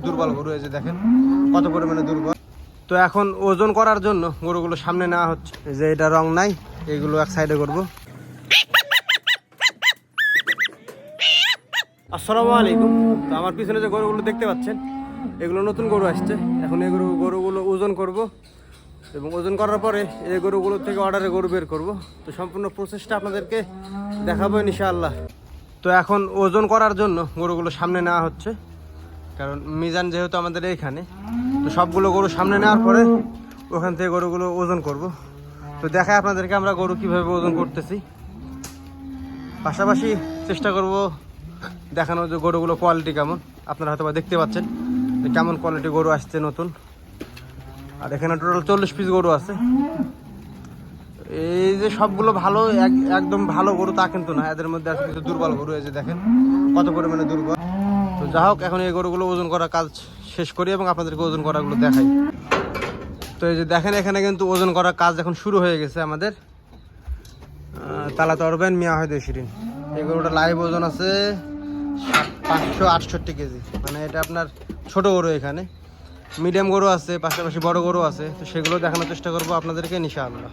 দুর্বল গরু, এই যে দেখেন কত পরিমাণে দুর্বল। তো এখন ওজন করার জন্য গরুগুলো সামনে নেওয়া হচ্ছে। এই যে এটা রং নাই, এগুলো এক সাইডে করব। আসসালামু আলাইকুম। তো আমার পিছনে যে গরুগুলো দেখতে পাচ্ছেন, এগুলো নতুন গরু আসছে। এখন এই গরুগুলো ওজন করব এবং ওজন করার পরে এই গরুগুলো থেকে অর্ডারে গরু বের করব। তো সম্পূর্ণ প্রসেসটা আপনাদেরকে দেখাবো ইনশাআল্লাহ। তো এখন ওজন করার জন্য গরুগুলো সামনে নেওয়া হচ্ছে, কারণ মিজান যেহেতু আমাদের এইখানে। তো সবগুলো গরু সামনে নেওয়ার পরে ওখান থেকে গরুগুলো ওজন করব। তো দেখায় আপনাদেরকে আমরা গরু কীভাবে ওজন করতেছি, পাশাপাশি চেষ্টা করব দেখানো যে গরুগুলো কোয়ালিটি কেমন। আপনারা হয়তো দেখতে পাচ্ছেন যে কেমন কোয়ালিটি গরু আসছে নতুন। আর এখানে টোটাল 40 পিস গরু আছে। এই যে সবগুলো ভালো, একদম ভালো গরু তা কিন্তু না, এদের মধ্যে আছে কিছু দুর্বল গরু। এই যে দেখেন কত পরিমাণে দুর্বল। তো যা হোক, এখন এই গরুগুলো ওজন করার কাজ শেষ করি এবং আপনাদেরকে ওজন করাগুলো দেখাই। তো এই যে দেখেন এখানে কিন্তু ওজন করার কাজ এখন শুরু হয়ে গেছে আমাদের। তালা তরবেন মিয়া হয় দেশিরিন। এই গরুটা লাইভ ওজন আছে 568 কেজি। মানে এটা আপনার ছোট গরু, এখানে মিডিয়াম গরু আছে, পাশাপাশি বড় গরু আছে। তো সেগুলো দেখানোর চেষ্টা করবো আপনাদেরকে ইনশাআল্লাহ।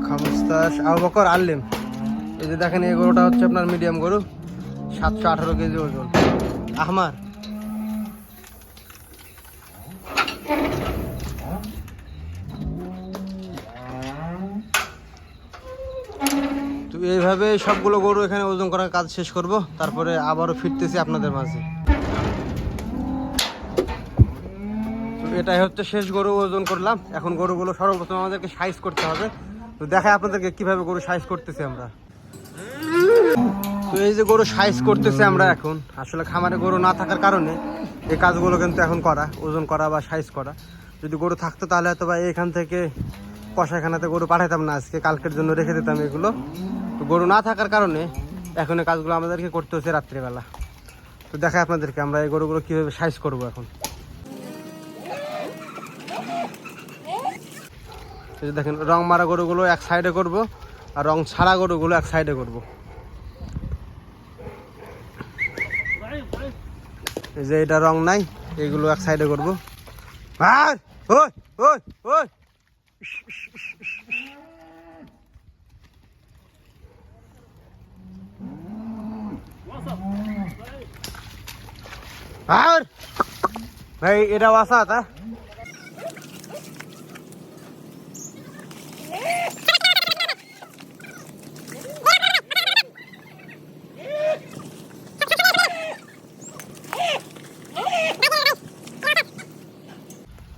খামস্তাস আবু বকর আল্লিম। এই যে দেখেন এই গরুটা হচ্ছে আপনার মিডিয়াম গরু, 718 কেজি ওজন। আহমার তো এইভাবে সবগুলো গরু এখানে ওজন করার কাজ শেষ করব, তারপরে আবারও ফিরতেছি আপনাদের মাঝে। তো এটাই হচ্ছে শেষ গরু ওজন করলাম। এখন গরুগুলো সর্বপ্রথম আমাদেরকে সাইজ করতে হবে। তো দেখাই আপনাদেরকে কিভাবে গরু সাইজ করতেছি আমরা। তো এই যে গরু সাইজ করতেছি আমরা এখন, আসলে খামারে গরু না থাকার কারণে এই কাজগুলো কিন্তু এখন করা, ওজন করা বা সাইজ করা। যদি গরু থাকতো তাহলে হয়তো বা এখান থেকে কষাইখানাতে গরু পাঠাতাম না, আজকে কালকের জন্য রেখে দিতাম এগুলো। তো গরু না থাকার কারণে এখন এই কাজগুলো আমাদেরকে করতে হচ্ছে রাত্রিবেলা। তো দেখাই আপনাদেরকে আমরা এই গরুগুলো কীভাবে সাইজ করব। এখন এই যে দেখেন রং মারা গরুগুলো এক সাইডে করব, আর রং ছাড়া গরুগুলো এক সাইডে করব। এই যে এটা রং নাই, এগুলো এক সাইডে করব। আর ওই ওই ওই আর ভাই এটা ওয়াসা তা।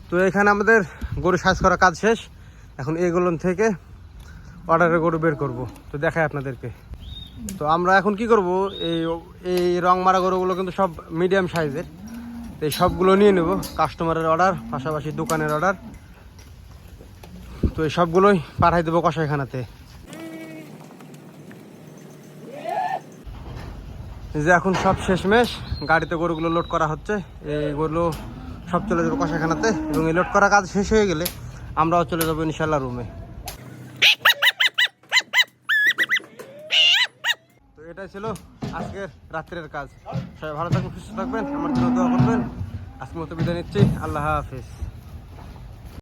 তো এখানে আমাদের গরু সাইজ করা কাজ শেষ। এখন এগুলো থেকে অর্ডারের গরু বের করব। তো দেখাই আপনাদেরকে। তো আমরা এখন কি করব, এই রং মারা গরুগুলো কিন্তু সব মিডিয়াম সাইজের। তো এই সবগুলো নিয়ে নেব, কাস্টমারের অর্ডার পাশাপাশি দোকানের অর্ডার। তো এই সবগুলোই পাঠাই দেবো কষাইখানাতে। যে এখন সব শেষমেশ গাড়িতে গরুগুলো লোড করা হচ্ছে। এইগুলো সব চলে যাবে কষাইখানাতে এবং এই লোড করা কাজ শেষ হয়ে গেলে আমরাও চলে যাবো ইনশাল্লাহ রুমে। তো এটাই ছিল আজকের রাত্রের কাজ। সবাই ভালো থাকবেন, সুস্থ থাকবেন, আমার জন্য দোয়া করবেন। আজকের মতো বিদায় নিচ্ছি। আল্লাহ হাফেজ।